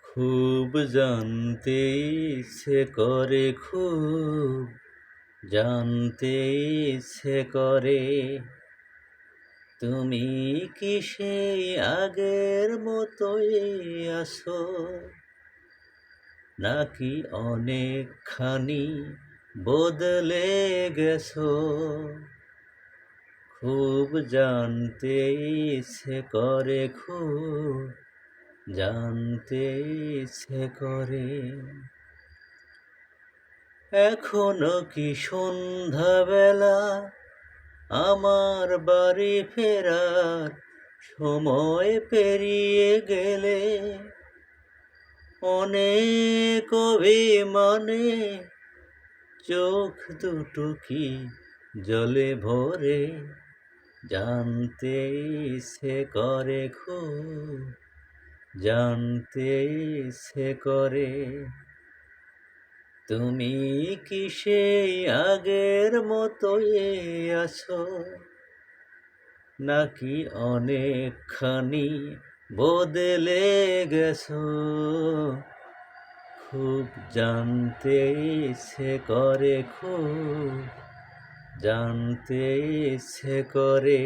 খুব জানতে ইচ্ছে করে, খুব জানতে ইচ্ছে করে, তুমি কি সেই আগের মতোই আছো, নাকি অনেকখানি বদলে গেছো। খুব জানতে ইচ্ছে করে, খুব জানতে ইচ্ছে করে, এখনো কি সন্ধ্যাবেলা, আমার বাড়ি ফেরার সময় পেরিয়ে গেলে, অনেক অভিমানে চোখ দুটো কি জলে ভরে, জানতে ইচ্ছে করে, খুব জানতে ইচ্ছে করে, তুমি কি সেই আগের মতোই আছো, নাকি অনেকখানি বদলে গেছো। খুব জানতে ইচ্ছে করে, খুব জানতে ইচ্ছে করে।